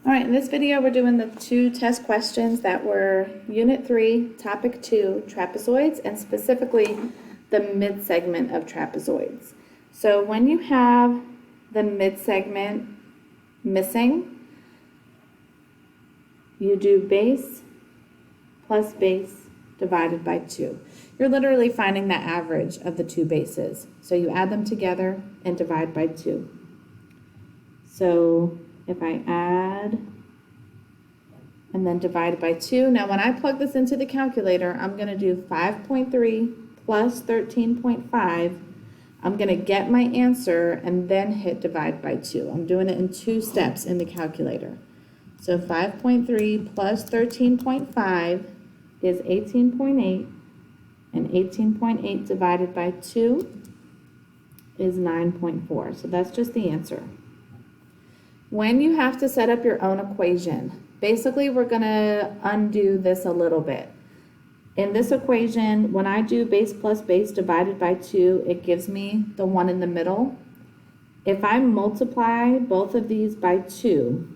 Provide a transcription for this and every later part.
All right, in this video, we're doing the two test questions that were Unit 3, Topic 2, trapezoids, and specifically the mid-segment of trapezoids. So when you have the mid-segment missing, you do base plus base divided by 2. You're literally finding the average of the two bases. So you add them together and divide by 2. So if I add and then divide by 2, now when I plug this into the calculator, I'm going to do 5.3 plus 13.5. I'm going to get my answer and then hit divide by 2. I'm doing it in 2 steps in the calculator. So 5.3 plus 13.5 is 18.8, and 18.8 divided by 2 is 9.4. So that's just the answer. When you have to set up your own equation, basically we're going to undo this a little bit. In this equation, when I do base plus base divided by 2, it gives me the one in the middle. If I multiply both of these by 2,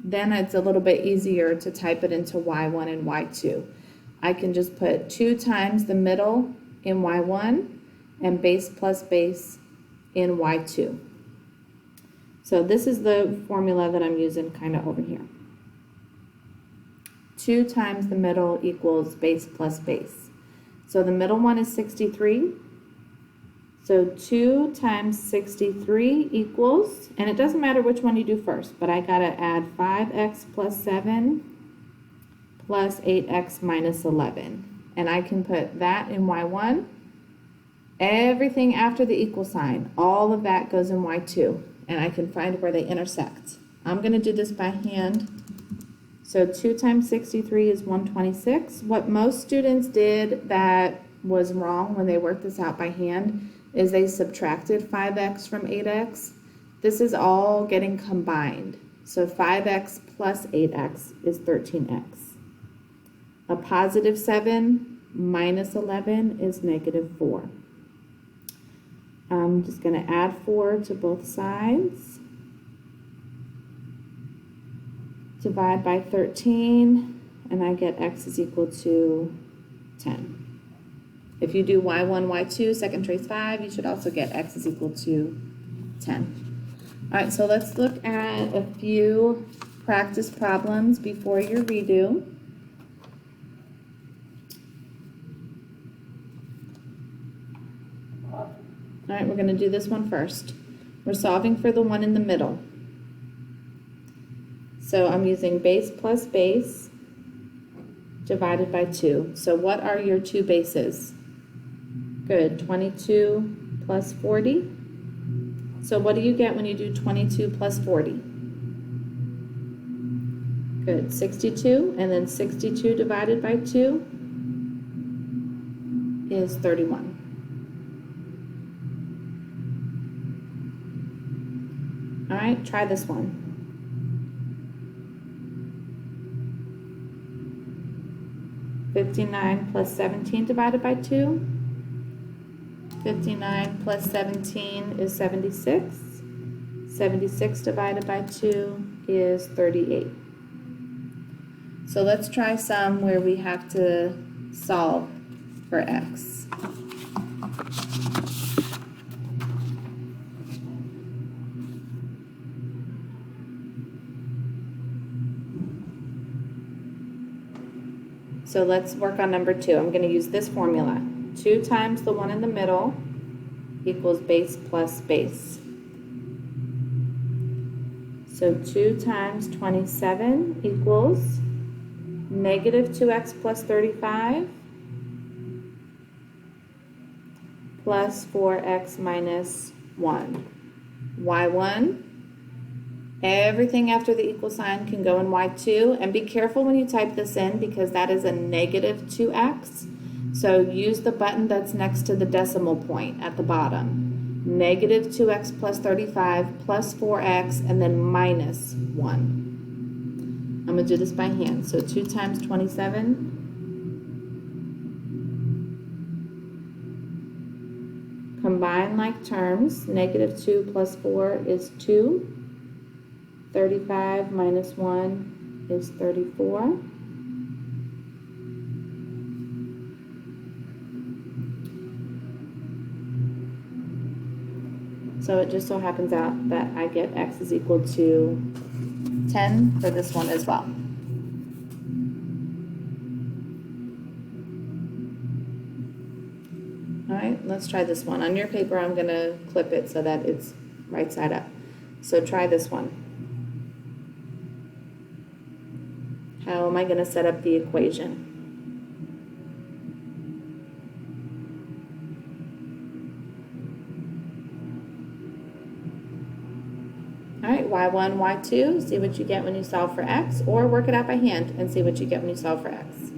then it's a little bit easier to type it into y1 and y2. I can just put 2 times the middle in y1 and base plus base in y2. So this is the formula that I'm using kind of over here. 2 times the middle equals base plus base. So the middle one is 63. So 2 times 63 equals, and it doesn't matter which one you do first, but I got to add 5x plus 7 plus 8x minus 11. And I can put that in y1. Everything after the equal sign, all of that goes in y2. And I can find where they intersect. I'm going to do this by hand. So 2 times 63 is 126. What most students did that was wrong when they worked this out by hand is they subtracted 5x from 8x. This is all getting combined. So 5x plus 8x is 13x. A positive 7 minus 11 is negative 4. I'm just going to add 4 to both sides. Divide by 13, and I get x is equal to 10. If you do y1, y2, second trace 5, you should also get x is equal to 10. All right, so let's look at a few practice problems before your redo. All right, we're going to do this one first. We're solving for the one in the middle. So I'm using base plus base divided by 2. So what are your two bases? Good, 22 plus 40. So what do you get when you do 22 plus 40? Good, 62. And then 62 divided by 2 is 31. All right, try this one. $59 plus 17 divided by 2. 59 plus 17 is 76. 76 divided by 2 is 38. So let's try some where we have to solve for x. So let's work on number 2. I'm going to use this formula. 2 times the one in the middle equals base plus base. So 2 times 27 equals negative 2x plus 35 plus 4x minus 1. y1. Everything after the equal sign can go in y2, and be careful when you type this in because that is a negative 2x. So use the button that's next to the decimal point at the bottom. Negative 2x plus 35 plus 4x and then minus 1. I'm going to do this by hand. So 2 times 27 combine like terms. Negative 2 plus 4 is 2. 35 minus 1 is 34. So it just so happens out that I get x is equal to 10 for this one as well. All right, let's try this one. On your paper, I'm going to clip it so that it's right side up. So try this one. How am I going to set up the equation? All right, y1, y2, see what you get when you solve for x, or work it out by hand and see what you get when you solve for x.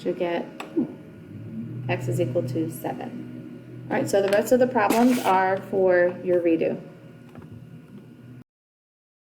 Should get x is equal to 7. All right, so the rest of the problems are for your redo.